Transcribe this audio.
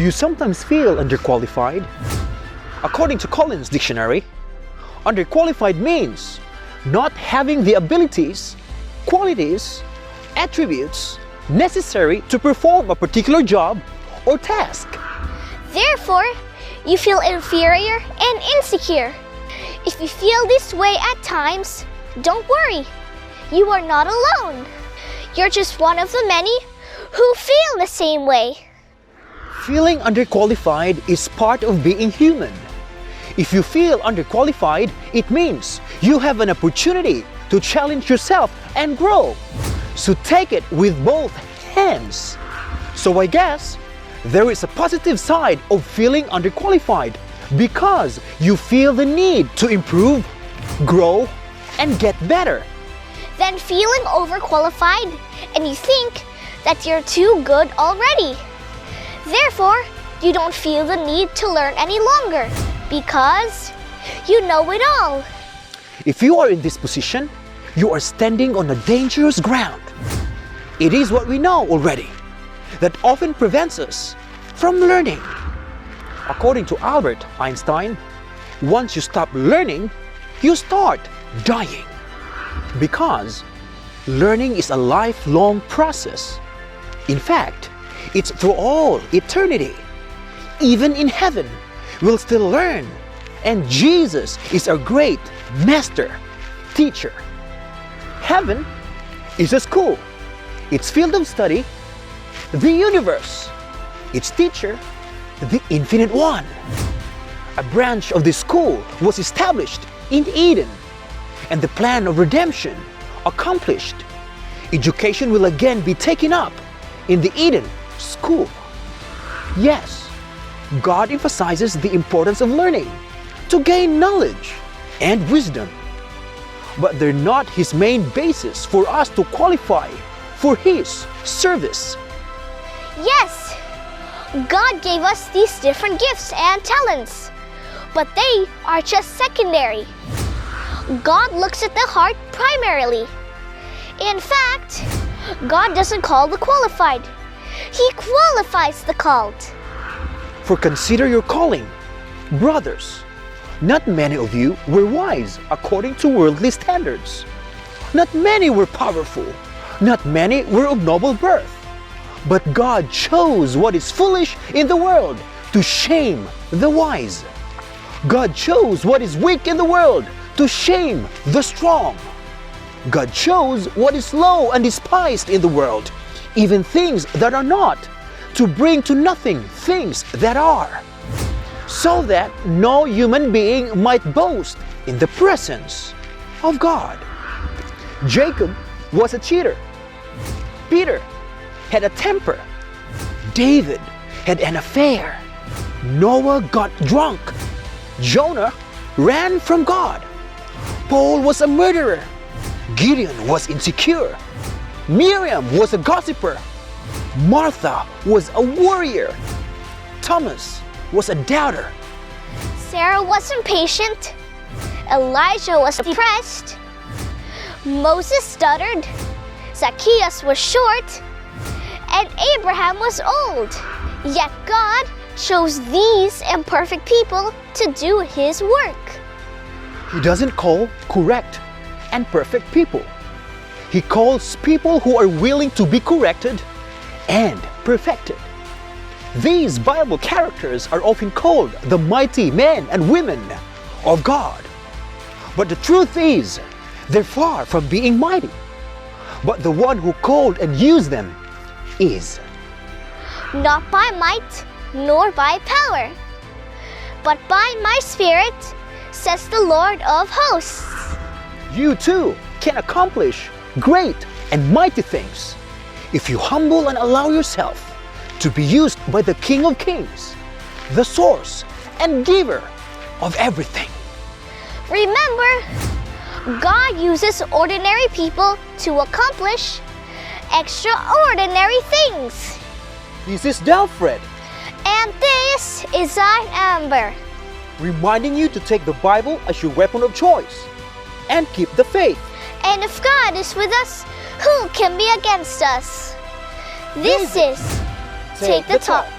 Do you sometimes feel underqualified? According to Collins Dictionary, underqualified means not having the abilities, qualities, attributes necessary to perform a particular job or task. Therefore, you feel inferior and insecure. If you feel this way at times, don't worry. You are not alone. You're just one of the many who feel the same way. Feeling underqualified is part of being human. If you feel underqualified, it means you have an opportunity to challenge yourself and grow. So take it with both hands. So I guess there is a positive side of feeling underqualified because you feel the need to improve, grow, and get better. Then feeling overqualified and you think that you're too good already. Therefore, you don't feel the need to learn any longer because you know it all. If you are in this position, you are standing on a dangerous ground. It is what we know already that often prevents us from learning. According to Albert Einstein, once you stop learning, you start dying. Because learning is a lifelong process. In fact, it's through all eternity. Even in heaven, we'll still learn. And Jesus is our great master, teacher. Heaven is a school. Its field of study, the universe. Its teacher, the Infinite One. A branch of this school was established in Eden, and the plan of redemption accomplished. Education will again be taken up in the Eden school. Yes, God emphasizes the importance of learning to gain knowledge and wisdom. But they're not His main basis for us to qualify for His service. Yes, God gave us these different gifts and talents, but they are just secondary. God looks at the heart primarily. In fact, God doesn't call the qualified. He qualifies the called. For consider your calling, brothers. Not many of you were wise according to worldly standards. Not many were powerful. Not many were of noble birth. But God chose what is foolish in the world to shame the wise. God chose what is weak in the world to shame the strong. God chose what is low and despised in the world, even things that are not, to bring to nothing things that are, so that no human being might boast in the presence of God. Jacob was a cheater. Peter had a temper. David had an affair. Noah got drunk. Jonah ran from God. Paul was a murderer. Gideon was insecure. Miriam was a gossiper. Martha was a warrior. Thomas was a doubter. Sarah was impatient. Elijah was depressed. Moses stuttered. Zacchaeus was short. And Abraham was old. Yet God chose these imperfect people to do His work. He doesn't call correct and perfect people. He calls people who are willing to be corrected and perfected. These Bible characters are often called the mighty men and women of God. But the truth is, they're far from being mighty. But the one who called and used them is. Not by might, nor by power, but by my Spirit, says the Lord of hosts. You too can accomplish great and mighty things if you humble and allow yourself to be used by the King of Kings, the source and giver of everything. Remember, God uses ordinary people to accomplish extraordinary things. This is Delfred, And this is Amber, reminding you to take the Bible as your weapon of choice and keep the faith. And if God is with us, who can be against us? This is Take the Talk.